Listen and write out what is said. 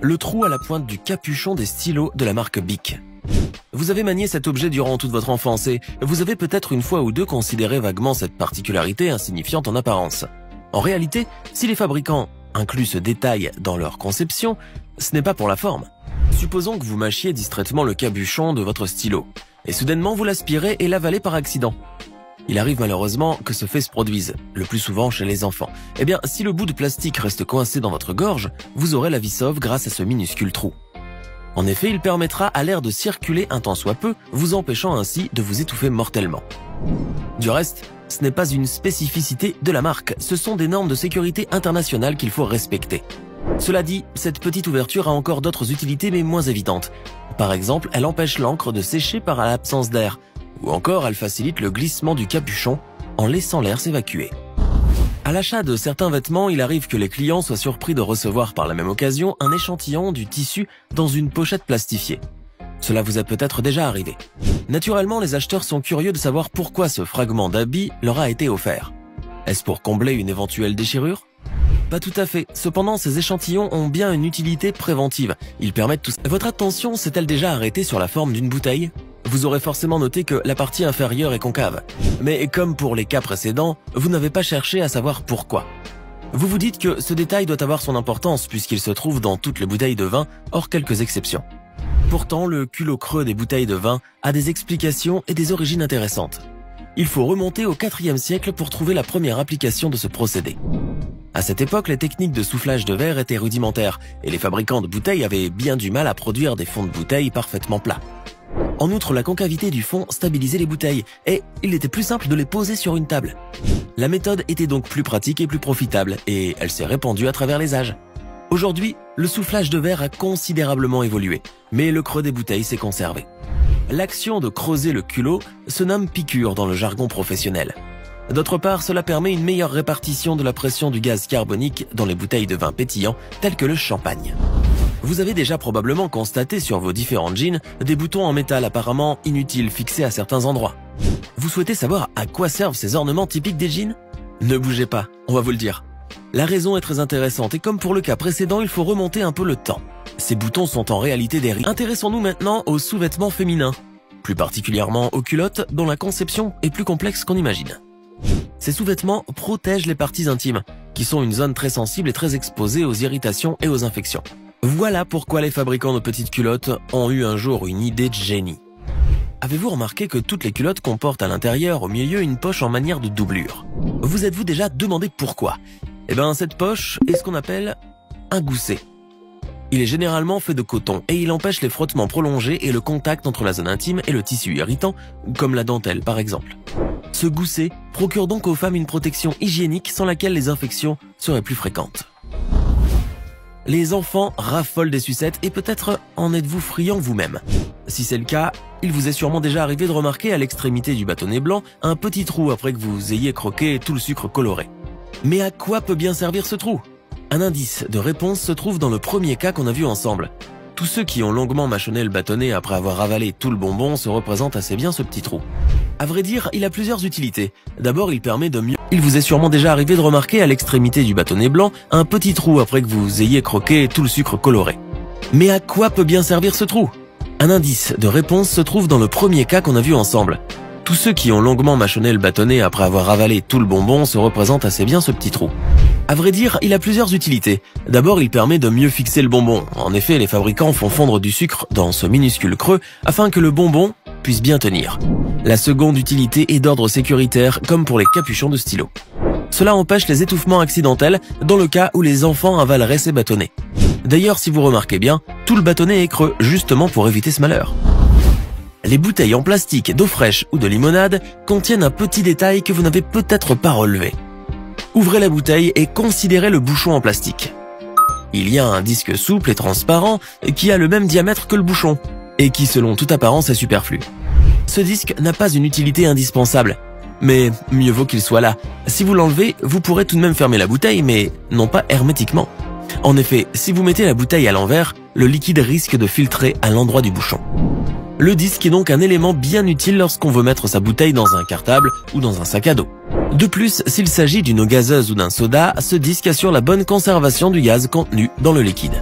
Le trou à la pointe du capuchon des stylos de la marque Bic. Vous avez manié cet objet durant toute votre enfance et vous avez peut-être une fois ou deux considéré vaguement cette particularité insignifiante en apparence. En réalité, si les fabricants incluent ce détail dans leur conception, ce n'est pas pour la forme. Supposons que vous mâchiez distraitement le capuchon de votre stylo et soudainement vous l'aspirez et l'avalez par accident. Il arrive malheureusement que ce fait se produise, le plus souvent chez les enfants. Eh bien, si le bout de plastique reste coincé dans votre gorge, vous aurez la vie sauve grâce à ce minuscule trou. En effet, il permettra à l'air de circuler un temps soit peu, vous empêchant ainsi de vous étouffer mortellement. Du reste, ce n'est pas une spécificité de la marque, ce sont des normes de sécurité internationales qu'il faut respecter. Cela dit, cette petite ouverture a encore d'autres utilités mais moins évidentes. Par exemple, elle empêche l'encre de sécher par l'absence d'air, ou encore elle facilite le glissement du capuchon en laissant l'air s'évacuer. À l'achat de certains vêtements, il arrive que les clients soient surpris de recevoir par la même occasion un échantillon du tissu dans une pochette plastifiée. Cela vous a peut-être déjà arrivé. Naturellement, les acheteurs sont curieux de savoir pourquoi ce fragment d'habit leur a été offert. Est-ce pour combler une éventuelle déchirure ? Pas tout à fait. Cependant, ces échantillons ont bien une utilité préventive. Ils permettent tout. Votre attention s'est-elle déjà arrêtée sur la forme d'une bouteille ? Vous aurez forcément noté que la partie inférieure est concave. Mais comme pour les cas précédents, vous n'avez pas cherché à savoir pourquoi. Vous vous dites que ce détail doit avoir son importance puisqu'il se trouve dans toutes les bouteilles de vin, hors quelques exceptions. Pourtant, le culot creux des bouteilles de vin a des explications et des origines intéressantes. Il faut remonter au IVe siècle pour trouver la première application de ce procédé. À cette époque, les techniques de soufflage de verre étaient rudimentaires et les fabricants de bouteilles avaient bien du mal à produire des fonds de bouteilles parfaitement plats. En outre, la concavité du fond stabilisait les bouteilles et il était plus simple de les poser sur une table. La méthode était donc plus pratique et plus profitable et elle s'est répandue à travers les âges. Aujourd'hui, le soufflage de verre a considérablement évolué, mais le creux des bouteilles s'est conservé. L'action de creuser le culot se nomme piqûre dans le jargon professionnel. D'autre part, cela permet une meilleure répartition de la pression du gaz carbonique dans les bouteilles de vin pétillant telles que le champagne. Vous avez déjà probablement constaté sur vos différents jeans des boutons en métal apparemment inutiles fixés à certains endroits. Vous souhaitez savoir à quoi servent ces ornements typiques des jeans ? Ne bougez pas, on va vous le dire. La raison est très intéressante et comme pour le cas précédent, il faut remonter un peu le temps. Ces boutons sont en réalité des rides. Intéressons-nous maintenant aux sous-vêtements féminins, plus particulièrement aux culottes dont la conception est plus complexe qu'on imagine. Ces sous-vêtements protègent les parties intimes, qui sont une zone très sensible et très exposée aux irritations et aux infections. Voilà pourquoi les fabricants de petites culottes ont eu un jour une idée de génie. Avez-vous remarqué que toutes les culottes comportent à l'intérieur, au milieu, une poche en manière de doublure ? Vous êtes-vous déjà demandé pourquoi ? Eh bien, cette poche est ce qu'on appelle un gousset. Il est généralement fait de coton et il empêche les frottements prolongés et le contact entre la zone intime et le tissu irritant, comme la dentelle par exemple. Ce gousset procure donc aux femmes une protection hygiénique sans laquelle les infections seraient plus fréquentes. Les enfants raffolent des sucettes et peut-être en êtes-vous friand vous-même. Si c'est le cas, il vous est sûrement déjà arrivé de remarquer à l'extrémité du bâtonnet blanc un petit trou après que vous ayez croqué tout le sucre coloré. Mais à quoi peut bien servir ce trou ? Un indice de réponse se trouve dans le premier cas qu'on a vu ensemble. Tous ceux qui ont longuement mâchonné le bâtonnet après avoir avalé tout le bonbon se représentent assez bien ce petit trou. À vrai dire, il a plusieurs utilités. D'abord, il permet de mieux... Il vous est sûrement déjà arrivé de remarquer à l'extrémité du bâtonnet blanc un petit trou après que vous ayez croqué tout le sucre coloré. Mais à quoi peut bien servir ce trou ? Un indice de réponse se trouve dans le premier cas qu'on a vu ensemble. Tous ceux qui ont longuement mâchonné le bâtonnet après avoir avalé tout le bonbon se représentent assez bien ce petit trou. À vrai dire, il a plusieurs utilités. D'abord, il permet de mieux fixer le bonbon. En effet, les fabricants font fondre du sucre dans ce minuscule creux afin que le bonbon puisse bien tenir. La seconde utilité est d'ordre sécuritaire, comme pour les capuchons de stylo. Cela empêche les étouffements accidentels dans le cas où les enfants avaleraient ces bâtonnets. D'ailleurs, si vous remarquez bien, tout le bâtonnet est creux, justement pour éviter ce malheur. Les bouteilles en plastique d'eau fraîche ou de limonade contiennent un petit détail que vous n'avez peut-être pas relevé. Ouvrez la bouteille et considérez le bouchon en plastique. Il y a un disque souple et transparent qui a le même diamètre que le bouchon et qui, selon toute apparence, est superflu. Ce disque n'a pas une utilité indispensable, mais mieux vaut qu'il soit là. Si vous l'enlevez, vous pourrez tout de même fermer la bouteille, mais non pas hermétiquement. En effet, si vous mettez la bouteille à l'envers, le liquide risque de filtrer à l'endroit du bouchon. Le disque est donc un élément bien utile lorsqu'on veut mettre sa bouteille dans un cartable ou dans un sac à dos. De plus, s'il s'agit d'une eau gazeuse ou d'un soda, ce disque assure la bonne conservation du gaz contenu dans le liquide.